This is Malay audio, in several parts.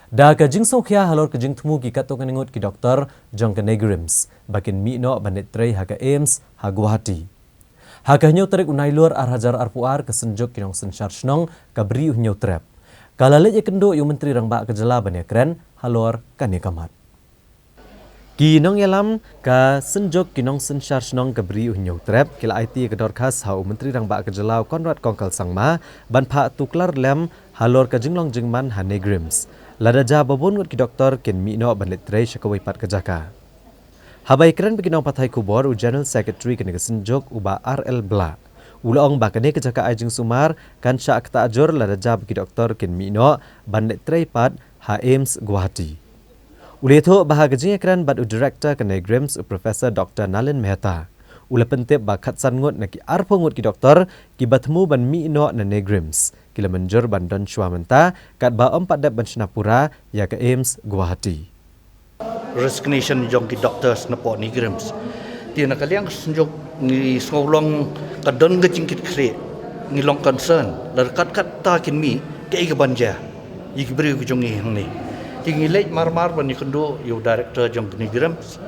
Da kajing songkya halor kajing temu ki katok ngengut ki doktor jong ke negrims bakin mi no bandit trei haga Ames ha Guwahati. Haga nyo trek unai luar hajar arpuar kesenjuk kinong sensyar shnong kabri nyo trep. Kalalit ye kendo yung menteri rangba kejela banya keren halor kane kamat. Kinong yalam ka senjuk kinong sensyar shnong kabri nyo trep kila IT kedor khas hau menteri rangba kejela Konrad Kongkal Sangma ban pha tuklar lem halor kajing long jingman ha negrims. Lada ja babon ngut ki doktor kin mi no banlit trei syakawai pat kejaka. Habai keren beginong pathai kubor u General Secretary kene kesenjuk uba RL Bla. Ulaong bakane kejaka ajing sumar kan syak ta ajur lada ja bagi doktor kin mi no banlit trei pat ha Ames Guwahati. Uletho bahagajing keren bad u Director kene Grims u Professor Dr. Nalin Mehta. Ula pentip bakat san ngut na ki arpo ngut ki doktor ki batmu ban mi no na negrims. Kila menjur ban don shua menta kat ba empat dap ban Shinapura ya ke Ames Guwahati. Resignation jong ki doctors na po ni Grims. Ti na kaliang senjok ni ngolong kadon ga jingkit kre ni long concern lar kat ta kin mi ke ga banja. Yi ki bri ku jong ni hang ni. Ti ngilej mar ban ni kendo yu director jong ni Grims.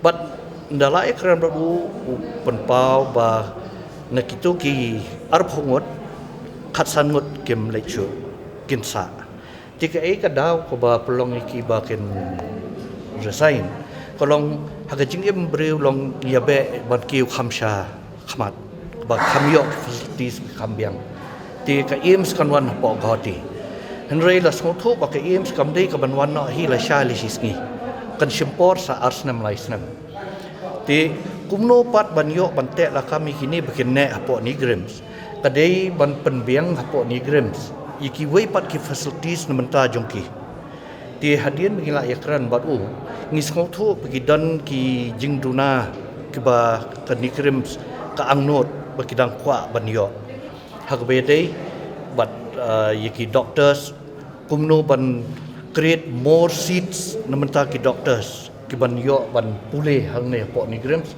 But ndalai kran baru penpau ba nakitu ki arphongot khatsan ngot kem lechu kinsa tika e kadaw ko ba pelong iki ba ken resign kolong hagajing em breu long yabe ban kiu khamsha khamat ba khamyo facilities kambiang tika ems kanwan po goti henry la smotho ba ke ems kamdei ka banwan no hi la sha li sisngi kan simpor sa arsnam laisnam ti kumno pat banyo bante la kami kini bekine hapo ni Grims kadai ban penbiang hapo ni Grims iki wei pat ki facilities nementa jongki ti hadian begila yakran batu ngis ngotho begidan ki jingduna kiba ka ni Grims ka angnot begidang kwa banyo hagbe dei but yiki doctors kumno ban create more seats nementa ki doctors kiban yo ban pule hang ne po ni Grims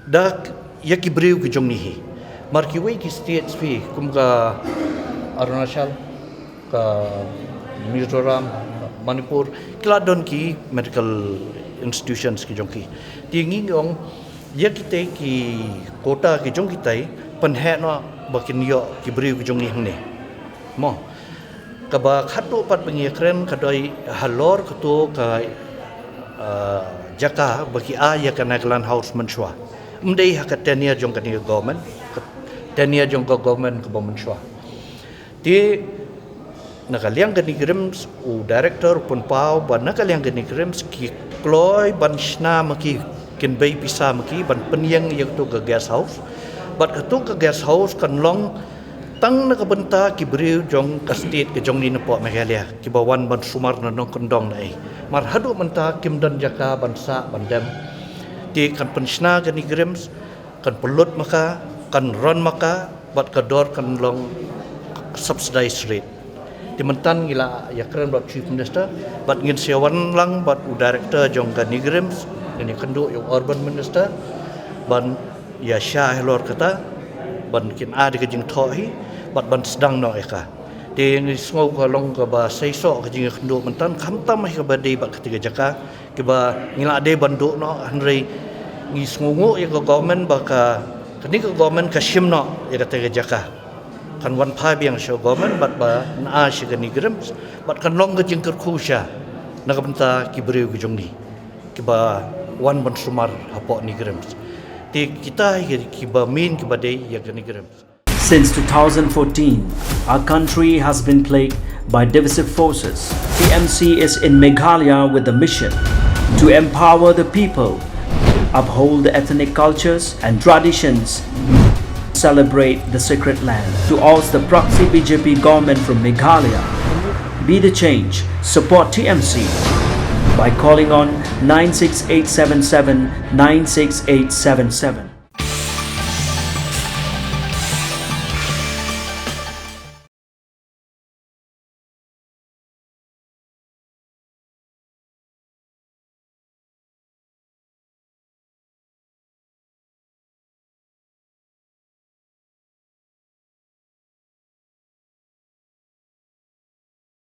dak yaki breu ki jong ni marki wei ki states fi kum ka Arunachal ka Mizoram Manipur kladon ki medical institutions ki jong ki tingi ngong yaki te ki kota ki jong ki tai panhe no bakin yo ki breu ki jong ni hang ne mo ka ba khatu pat bengi kren kadoi halor kto ka jaka bagi ya kana Glen House menshwa mdei hak tenia jong kani government tenia jong government ko menshwa ti nakaliang kani Grims u director pun pau ban nakaliang kani Grims ki kloy ban shna maki kin bei pisa maki ban penyang yang tu ke guest house bat tu ke guest house kan long tang na kabenta ki breu jong ka state ke jong ni na po Meghalaya ki bawan ban sumar na nong kondong nai mar hadu menta kim dan jaka bansa bandam ti kan penshna gani Grims kan pelut maka kan ron maka bat kador kan long subsidized rate ti mentan gila yakran bat chief minister bat ngin sewan lang bat u director jong gani Grims ini kendo yung urban minister ban ya syah lor kata ban kin a de jing thohi bat ban sedang no eka ti ni ngau ka long ka ba seiso ka jing kendo mentan khamtam ka ba dei ba ketiga jaka ke ba ngila de bandu no hanrei ngi ngungu ya ka government ba ka kini ka government ka shim no ya ketiga jaka kan wan pha biang show government bat ba na shi ni Grims bat kan long ka jing kerkusha na ka benta ki breu ki jong ni ke ba wan ban sumar hapo ni Grims ti kita ki ba min ki ba dei ya ni Grims. Since 2014, our country has been plagued by divisive forces. TMC is in Meghalaya with the mission to empower the people, uphold the ethnic cultures and traditions, celebrate the sacred land. To oust the proxy BJP government from Meghalaya, be the change, support TMC by calling on 96877 96877.